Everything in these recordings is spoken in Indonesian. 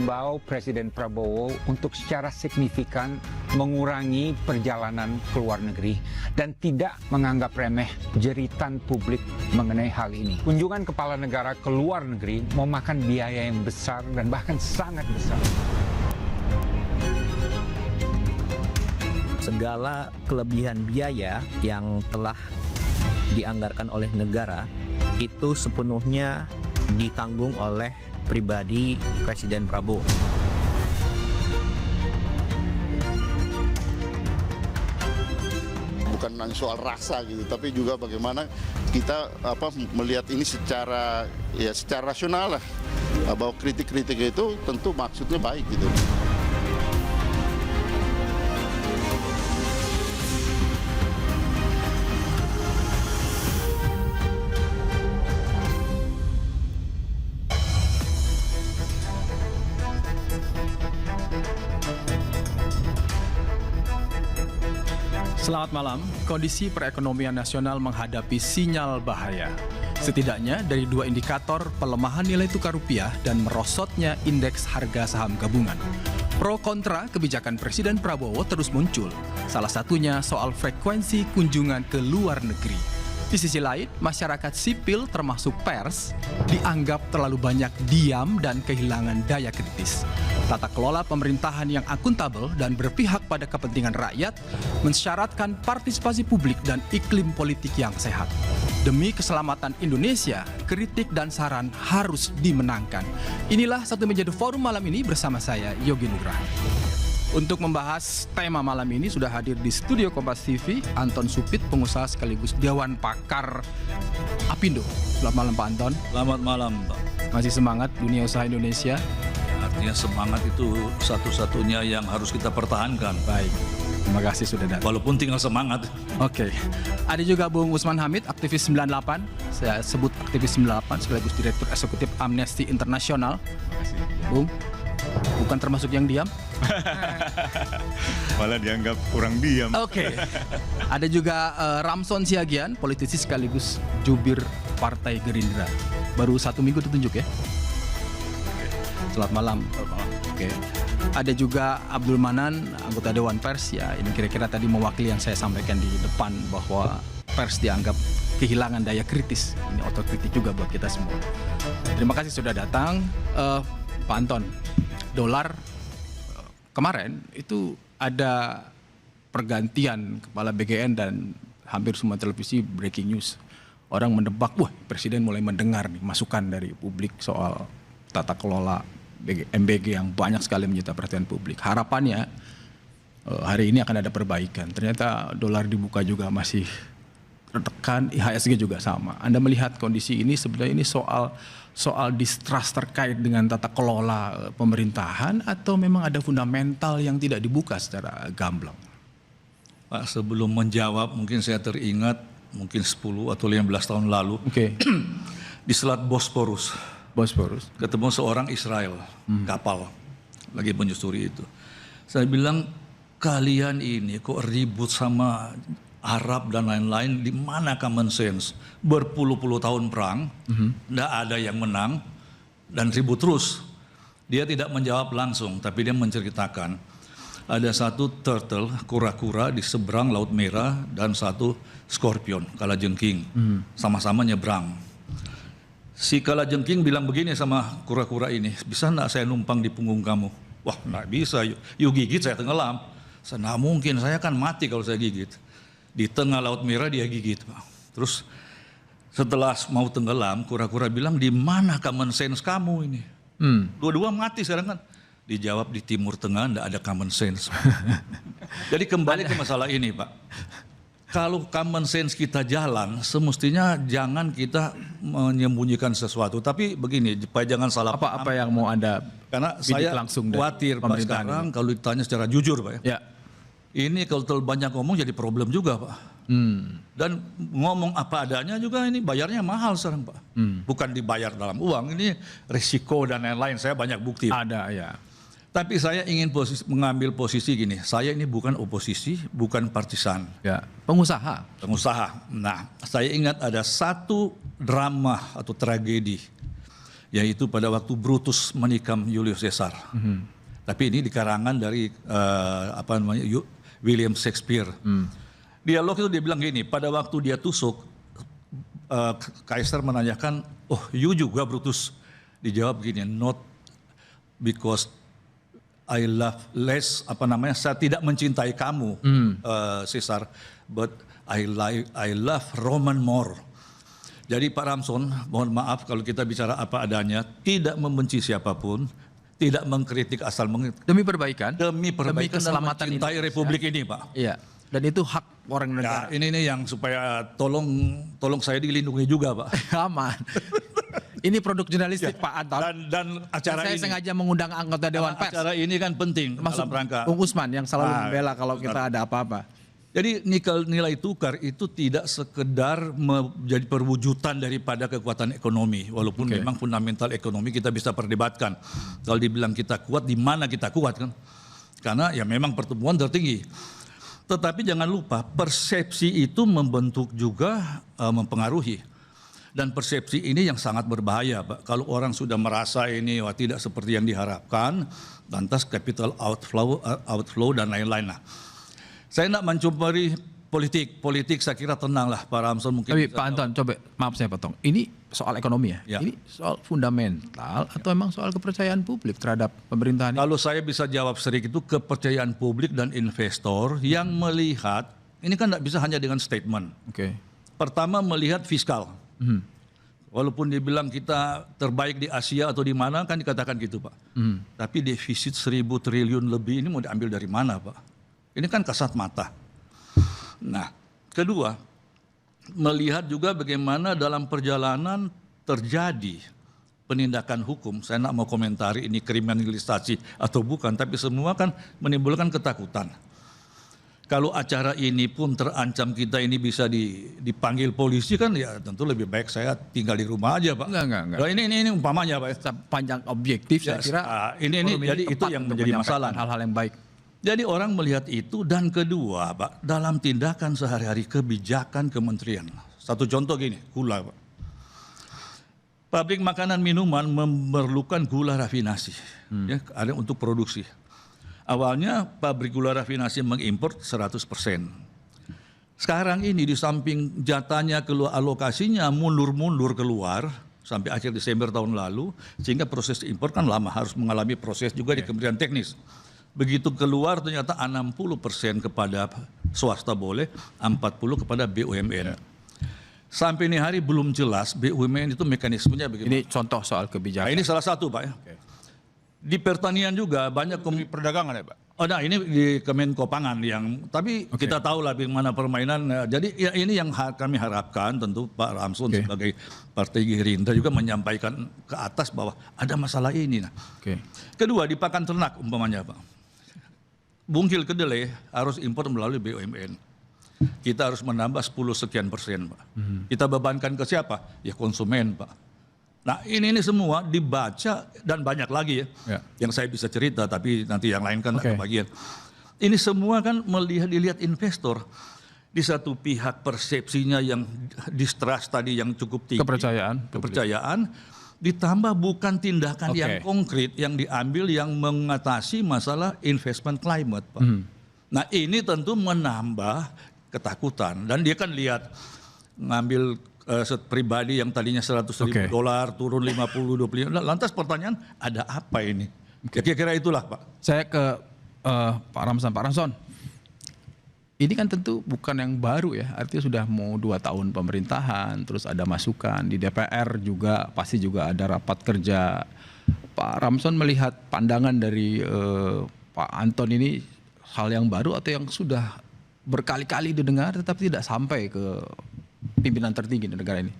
menghimbau Presiden Prabowo untuk secara signifikan mengurangi perjalanan ke luar negeri dan tidak menganggap remeh jeritan publik mengenai hal ini. Kunjungan kepala negara ke luar negeri memakan biaya yang besar dan bahkan sangat besar. Segala kelebihan biaya yang telah dianggarkan oleh negara itu sepenuhnya ditanggung oleh pribadi Presiden Prabowo. Bukan hanya soal rasa gitu, tapi juga bagaimana kita melihat ini secara rasional lah, bahwa kritik-kritik itu tentu maksudnya baik gitu. Selamat malam. Kondisi perekonomian nasional menghadapi sinyal bahaya. Setidaknya dari dua indikator, pelemahan nilai tukar rupiah dan merosotnya indeks harga saham gabungan. Pro kontra kebijakan Presiden Prabowo terus muncul. Salah satunya soal frekuensi kunjungan ke luar negeri. Di sisi lain, masyarakat sipil termasuk pers dianggap terlalu banyak diam dan kehilangan daya kritis. Tata kelola pemerintahan yang akuntabel dan berpihak pada kepentingan rakyat mensyaratkan partisipasi publik dan iklim politik yang sehat. Demi keselamatan Indonesia, kritik dan saran harus dimenangkan. Inilah Satu Meja The Forum malam ini bersama saya, Yogi Nugraha. Untuk membahas tema malam ini sudah hadir di studio Kompas TV Anton Supit, pengusaha sekaligus Dewan Pakar Apindo. Selamat malam Pak Anton. Selamat malam Pak. Masih semangat dunia usaha Indonesia? Artinya semangat itu satu-satunya yang harus kita pertahankan. Baik, terima kasih sudah datang. Walaupun tinggal semangat. Oke. Ada juga Bung Usman Hamid, aktivis 98. Saya sebut aktivis 98 sekaligus Direktur Eksekutif Amnesty International. Terima kasih. Bung, bukan termasuk yang diam? Malah dianggap kurang diam. Oke. Ada juga Ramson Siagian, politisi sekaligus jubir Partai Gerindra. Baru 1 minggu ditunjuk ya? Selamat malam. Oke. Ada juga Abdul Manan, anggota Dewan Pers. Ya, ini kira-kira tadi mewakili yang saya sampaikan di depan bahwa pers dianggap kehilangan daya kritis. Ini otokritik juga buat kita semua. Terima kasih sudah datang. Pak Anton, dolar kemarin itu ada pergantian kepala BGN dan hampir semua televisi breaking news. Orang menebak, wah Presiden mulai mendengar nih masukan dari publik soal tata kelola MBG yang banyak sekali menyita perhatian publik. Harapannya hari ini akan ada perbaikan. Ternyata dolar dibuka juga masih tertekan, IHSG juga sama. Anda melihat kondisi ini sebenarnya ini soal distrust terkait dengan tata kelola pemerintahan atau memang ada fundamental yang tidak dibuka secara gamblang? Pak, sebelum menjawab mungkin saya teringat mungkin 10 atau 15 tahun lalu. Oke. Di Selat Bosporus ketemu seorang Israel kapal lagi menyusuri itu. Saya bilang, kalian ini kok ribut sama Arab dan lain-lain, di mana common sense? Berpuluh-puluh tahun perang, tidak ada yang menang dan ribut terus. Dia tidak menjawab langsung, tapi dia menceritakan ada satu turtle, kura-kura di seberang Laut Merah dan satu scorpion, kalajengking, sama-sama nyebrang. Si kalajengking bilang begini sama kura-kura ini, bisa enggak saya numpang di punggung kamu? Wah, enggak bisa, you gigit saya tenggelam. Saya, enggak mungkin, saya kan mati kalau saya gigit. Di tengah Laut Merah dia gigit, Pak. Terus setelah mau tenggelam, kura-kura bilang, di mana common sense kamu ini? Dua-dua mati sekarang kan. Dijawab, di Timur Tengah enggak ada common sense. Jadi kembali ke masalah ini, Pak. Kalau common sense kita jalan, semestinya jangan kita menyembunyikan sesuatu. Tapi begini, supaya jangan salah paham. Apa yang mau Anda karena bidik saya langsung dari khawatir Pak sekarang kalau ditanya secara jujur Pak ya. Ini kalau terlalu banyak ngomong jadi problem juga Pak. Dan ngomong apa adanya juga ini bayarnya mahal sekarang Pak. Bukan dibayar dalam uang, ini risiko dan lain-lain. Saya banyak bukti. Ada ya. Tapi saya ingin mengambil posisi gini, saya ini bukan oposisi, bukan partisan. Ya, pengusaha. Pengusaha. Nah, saya ingat ada satu drama atau tragedi yaitu pada waktu Brutus menikam Julius Caesar. Tapi ini di karangan dari William Shakespeare. Dialog itu dia bilang gini, pada waktu dia tusuk, Kaisar menanyakan, oh you juga Brutus? Dijawab gini, not because I love less, saya tidak mencintai kamu, Caesar, but I love Roman more. Jadi Pak Ramson, mohon maaf kalau kita bicara apa adanya, tidak membenci siapapun, tidak mengkritik asal Demi perbaikan, demi keselamatan dan mencintai Republik ini, Pak. Iya. Dan itu hak orang negara. Ya, ini yang supaya tolong saya dilindungi juga, Pak. Aman. Ini produk jurnalistik Pak Anton. Dan acara saya ini sengaja mengundang anggota Dewan Pers. Acara ini kan penting Masuk dalam rangka. Bung Usman yang selalu membela kalau kita ada apa-apa. Jadi nilai tukar itu tidak sekedar menjadi perwujudan daripada kekuatan ekonomi. Walaupun memang fundamental ekonomi kita bisa perdebatkan. Kalau dibilang kita kuat, di mana kita kuat kan? Karena ya memang pertumbuhan tertinggi. Tetapi jangan lupa persepsi itu membentuk juga mempengaruhi. Dan persepsi ini yang sangat berbahaya, Pak. Kalau orang sudah merasa ini tidak seperti yang diharapkan, lantas capital outflow dan lain-lain lah. Saya tidak mencoba politik saya kira tenang lah Pak Ramson mungkin. Tapi Pak Anton, coba maaf saya potong. Ini soal ekonomi ya? Ini soal fundamental atau emang soal kepercayaan publik terhadap pemerintahan? Kalau saya bisa jawab sedikit itu kepercayaan publik dan investor yang melihat, ini kan tidak bisa hanya dengan statement. Pertama melihat fiskal. Walaupun dibilang kita terbaik di Asia atau di mana kan dikatakan gitu Pak. Tapi defisit 1.000 triliun lebih ini mau diambil dari mana Pak? Ini kan kasat mata. Nah, kedua, melihat juga bagaimana dalam perjalanan terjadi penindakan hukum. Saya tidak mau komentari ini kriminalisasi atau bukan, tapi semua kan menimbulkan ketakutan. Kalau acara ini pun terancam kita ini bisa dipanggil polisi kan ya tentu lebih baik saya tinggal di rumah aja Pak. Enggak. Nah, ini umpamanya Pak. Panjang objektif saya kira. Ini jadi itu yang menjadi masalah. Hal-hal yang baik. Jadi orang melihat itu dan kedua Pak, dalam tindakan sehari-hari kebijakan kementerian. Satu contoh gini, gula Pak. Pabrik makanan minuman memerlukan gula rafinasi, ya, ada untuk produksi. Awalnya pabrik gula rafinasi mengimpor 100%. Sekarang ini di samping jatahnya keluar alokasinya mundur-mundur keluar sampai akhir Desember tahun lalu, sehingga proses impor kan lama, harus mengalami proses juga di Kementerian Teknis. Begitu keluar ternyata 60% kepada swasta boleh, 40% kepada BUMN. Sampai ini hari belum jelas BUMN itu mekanismenya bagaimana. Ini contoh soal kebijakan. Nah, ini salah satu Pak ya. Di pertanian juga banyak perdagangan ya Pak? Oh, nah ini di Kemenko Pangan yang, tapi kita tahu lah bagaimana permainan. Jadi ya ini yang kami harapkan tentu Pak Ramson sebagai Partai Gerindra juga menyampaikan ke atas bahwa ada masalah ini. Nah. Kedua di pakan ternak umpamanya Pak. Bungkil kedelai harus impor melalui BUMN. Kita harus menambah 10 sekian persen Pak. Kita bebankan ke siapa? Ya konsumen Pak. Nah ini semua dibaca dan banyak lagi ya. Yang saya bisa cerita tapi nanti yang lain kan ada bagian. Ini semua kan dilihat investor. Di satu pihak persepsinya yang distrust tadi yang cukup tinggi. Kepercayaan. Ditambah bukan tindakan yang konkret yang diambil yang mengatasi masalah investment climate Pak. Nah ini tentu menambah ketakutan dan dia kan lihat ngambil pribadi yang tadinya $100.000 turun 50, 25. Lantas pertanyaan ada apa ini? Kira-kira itulah Pak. Saya ke Pak Ramson. Ini kan tentu bukan yang baru ya, artinya sudah mau 2 tahun pemerintahan, terus ada masukan di DPR juga, pasti juga ada rapat kerja. Pak Ramson melihat pandangan dari Pak Anton ini hal yang baru atau yang sudah berkali-kali didengar tetapi tidak sampai ke pimpinan tertinggi di negara ini?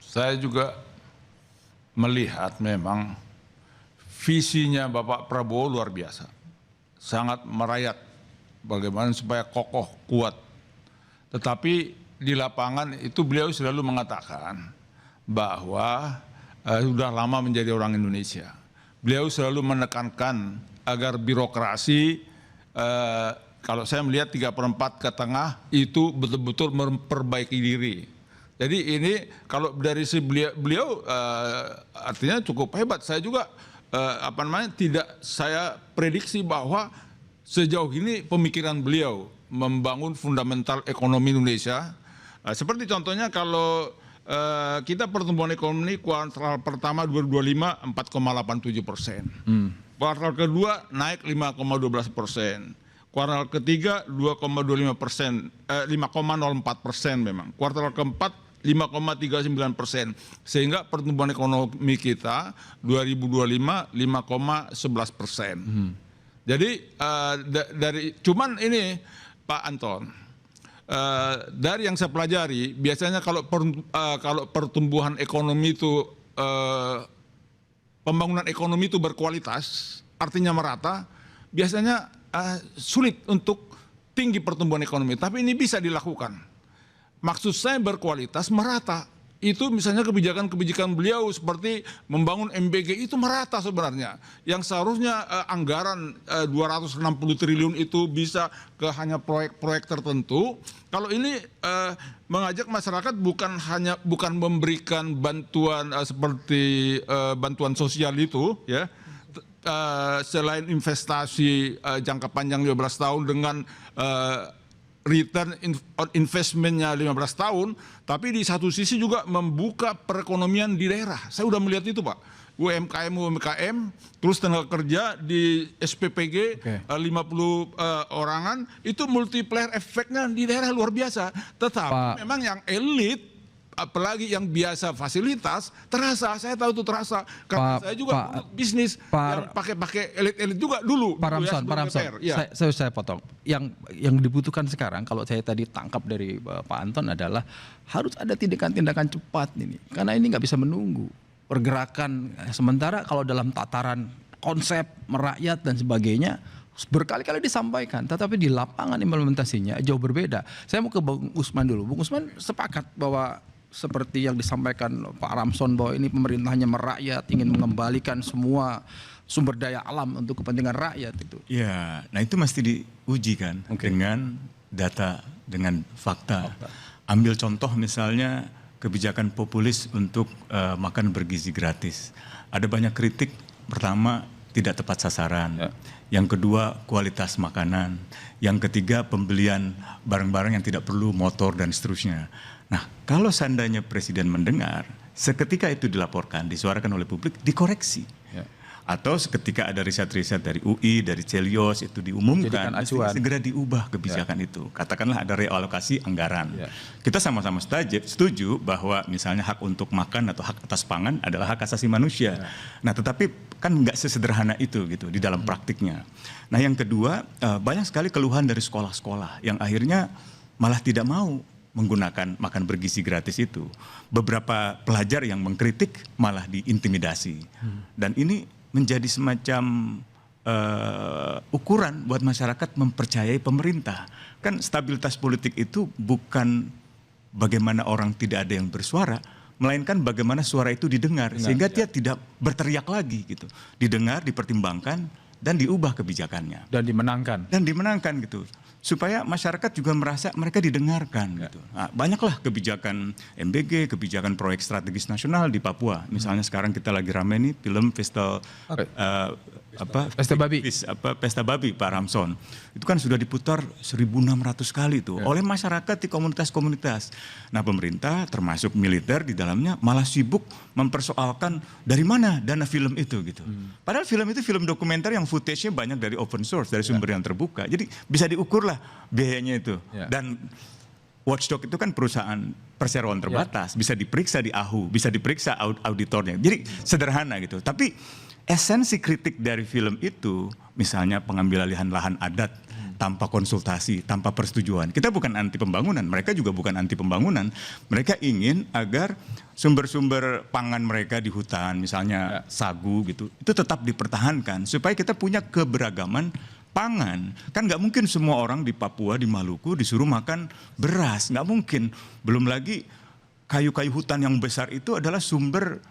Saya juga melihat memang visinya Bapak Prabowo luar biasa. Sangat merayat bagaimana supaya kokoh, kuat. Tetapi di lapangan itu beliau selalu mengatakan bahwa sudah lama menjadi orang Indonesia. Beliau selalu menekankan agar birokrasi, kalau saya melihat 3/4 ke tengah itu betul-betul memperbaiki diri. Jadi ini kalau dari si beliau artinya cukup hebat. Saya juga tidak saya prediksi bahwa sejauh ini pemikiran beliau membangun fundamental ekonomi Indonesia. Seperti contohnya kalau kita pertumbuhan ekonomi kuartal pertama 2025 4,87%. Kuartal kedua naik 5,12%. Kuartal ketiga 2,25%, 5,04% memang. Kuartal keempat 5,39%, sehingga pertumbuhan ekonomi kita 2025 5,11%. Jadi cuman ini Pak Anton, dari yang saya pelajari biasanya kalau pertumbuhan ekonomi itu pembangunan ekonomi itu berkualitas, artinya merata, biasanya sulit untuk tinggi pertumbuhan ekonomi, tapi ini bisa dilakukan. Maksud saya berkualitas merata. Itu misalnya kebijakan-kebijakan beliau seperti membangun MBG itu merata sebenarnya. Yang seharusnya anggaran 260 triliun itu bisa ke hanya proyek-proyek tertentu. Kalau ini mengajak masyarakat bukan memberikan bantuan seperti bantuan sosial itu ya. Selain investasi jangka panjang 15 tahun dengan return on investment-nya 15 tahun, tapi di satu sisi juga membuka perekonomian di daerah. Saya sudah melihat itu Pak, UMKM, terus tenaga kerja di SPPG 50 orangan, itu multiplier efeknya di daerah luar biasa. Tetapi memang yang elit, apalagi yang biasa fasilitas, terasa, saya tahu itu terasa. Karena saya juga bisnis yang pakai elit-elit juga dulu. Pak Ramson, Ya. saya potong. Yang dibutuhkan sekarang, kalau saya tadi tangkap dari Pak Anton adalah harus ada tindakan-tindakan cepat ini. Karena ini nggak bisa menunggu pergerakan. Sementara kalau dalam tataran konsep merakyat dan sebagainya, berkali-kali disampaikan, tetapi di lapangan implementasinya jauh berbeda. Saya mau ke Bung Usman dulu. Bung Usman sepakat bahwa seperti yang disampaikan Pak Ramson bahwa ini pemerintahnya merakyat, ingin mengembalikan semua sumber daya alam untuk kepentingan rakyat itu. Ya, nah itu mesti diuji kan dengan data, dengan fakta. Ambil contoh misalnya kebijakan populis untuk makan bergizi gratis. Ada banyak kritik, pertama tidak tepat sasaran. Yang kedua kualitas makanan. Yang ketiga pembelian barang-barang yang tidak perlu, motor dan seterusnya. Nah, kalau seandainya Presiden mendengar, seketika itu dilaporkan, disuarakan oleh publik, dikoreksi. Atau seketika ada riset-riset dari UI, dari Celios itu diumumkan, segera diubah kebijakan itu. Katakanlah ada realokasi anggaran. Kita sama-sama setuju bahwa misalnya hak untuk makan atau hak atas pangan adalah hak asasi manusia. Nah, tetapi kan nggak sesederhana itu gitu di dalam praktiknya. Nah, yang kedua, banyak sekali keluhan dari sekolah-sekolah yang akhirnya malah tidak mau menggunakan makan bergizi gratis itu. Beberapa pelajar yang mengkritik malah diintimidasi. Dan ini menjadi semacam ukuran buat masyarakat mempercayai pemerintah. Kan stabilitas politik itu bukan bagaimana orang tidak ada yang bersuara, melainkan bagaimana suara itu didengar. Sehingga dia tidak berteriak lagi gitu. Didengar, dipertimbangkan, dan diubah kebijakannya. Dan dimenangkan. Dan dimenangkan gitu. Supaya masyarakat juga merasa mereka didengarkan gitu. Nah, banyaklah kebijakan MBG, kebijakan proyek strategis nasional di Papua. Misalnya sekarang kita lagi rame nih film Pesta Babi. Pesta Babi Pak Ramson. Itu kan sudah diputar 1.600 kali tuh oleh masyarakat di komunitas-komunitas. Nah, pemerintah termasuk militer di dalamnya malah sibuk mempersoalkan dari mana dana film itu gitu. Padahal film itu film dokumenter yang footage-nya banyak dari open source, dari sumber yang terbuka. Jadi bisa diukur biayanya itu. Dan Watchdog itu kan perusahaan perseroan terbatas, bisa diperiksa di AHU, bisa diperiksa auditornya. Jadi sederhana gitu. Tapi esensi kritik dari film itu, misalnya pengambil alihan lahan adat tanpa konsultasi, tanpa persetujuan. Kita bukan anti pembangunan, mereka juga bukan anti pembangunan. Mereka ingin agar sumber-sumber pangan mereka di hutan, misalnya sagu gitu, itu tetap dipertahankan supaya kita punya keberagaman pangan. Kan nggak mungkin semua orang di Papua, di Maluku disuruh makan beras, nggak mungkin. Belum lagi kayu-kayu hutan yang besar itu adalah sumber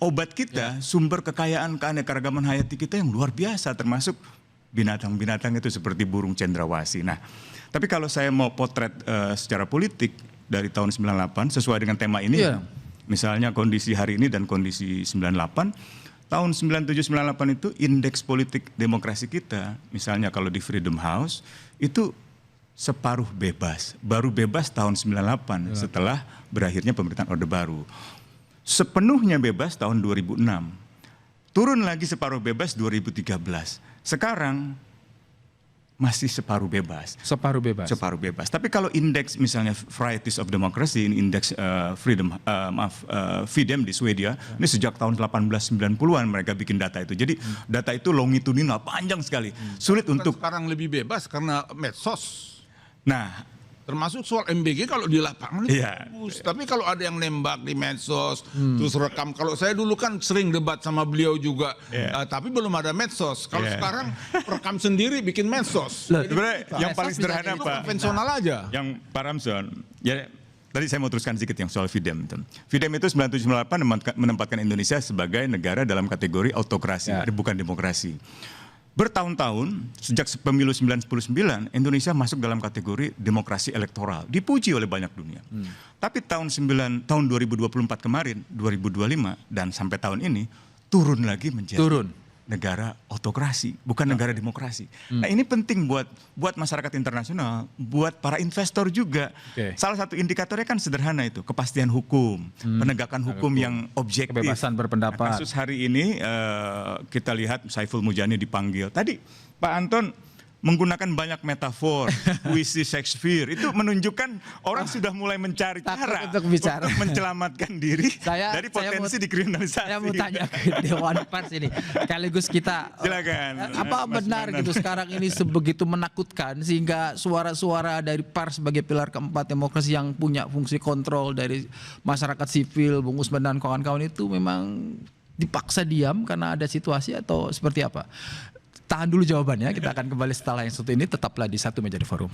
obat kita, sumber kekayaan keanekaragaman hayati kita yang luar biasa, termasuk binatang-binatang itu seperti burung cendrawasih. Nah, tapi kalau saya mau potret secara politik, dari tahun 98 sesuai dengan tema ini. Iya. Misalnya kondisi hari ini dan kondisi 98. Tahun 97-98 itu indeks politik demokrasi kita, misalnya kalau di Freedom House, itu separuh bebas. Baru bebas tahun 98 setelah berakhirnya pemerintahan Orde Baru. Sepenuhnya bebas tahun 2006. Turun lagi separuh bebas 2013. Sekarang masih separuh bebas. Separuh bebas. Separuh bebas. Tapi kalau indeks misalnya Varieties of Democracy, ini indeks FIDEM di Swedia, ini sejak tahun 1890-an mereka bikin data itu. Jadi data itu longitudinal, panjang sekali. Sulit untuk. Sekarang lebih bebas karena medsos. Nah, Termasuk soal MBG kalau di lapangan Iya. bagus. Tapi kalau ada yang nembak di medsos, terus rekam. Kalau saya dulu kan sering debat sama beliau juga, tapi belum ada medsos. Kalau sekarang rekam sendiri bikin medsos. Sebenarnya yang paling sederhana Itu Pak, konvensional aja. yang Pak Ramson, ya tadi saya mau teruskan sedikit yang soal FIDEM itu. FIDEM itu 9798 menempatkan Indonesia sebagai negara dalam kategori autokrasi, bukan demokrasi. Bertahun-tahun, sejak pemilu 1999, Indonesia masuk dalam kategori demokrasi elektoral. Dipuji oleh banyak dunia. Tapi tahun 2024 kemarin, 2025, dan sampai tahun ini, turun lagi menjadi negara autokrasi, bukan negara demokrasi. Nah ini penting buat masyarakat internasional, buat para investor juga. Salah satu indikatornya kan sederhana itu, kepastian hukum, penegakan hukum yang objektif. Kebebasan berpendapat. Nah, kasus hari ini kita lihat Saiful Mujani dipanggil. Tadi Pak Anton menggunakan banyak metafor, puisi Shakespeare, itu menunjukkan orang sudah mulai mencari cara untuk bicara, untuk menyelamatkan diri dari potensi dikriminalisasi. Saya mau tanya ke Dewan Pers ini, sekaligus kita, silakan. Apa benar gitu sekarang ini sebegitu menakutkan sehingga suara-suara dari pers sebagai pilar keempat demokrasi yang punya fungsi kontrol dari masyarakat sipil, Bung Usman dan kawan-kawan itu memang dipaksa diam karena ada situasi atau seperti apa? Tahan dulu jawabannya, kita akan kembali setelah yang satu ini, tetaplah di Satu Meja di Forum.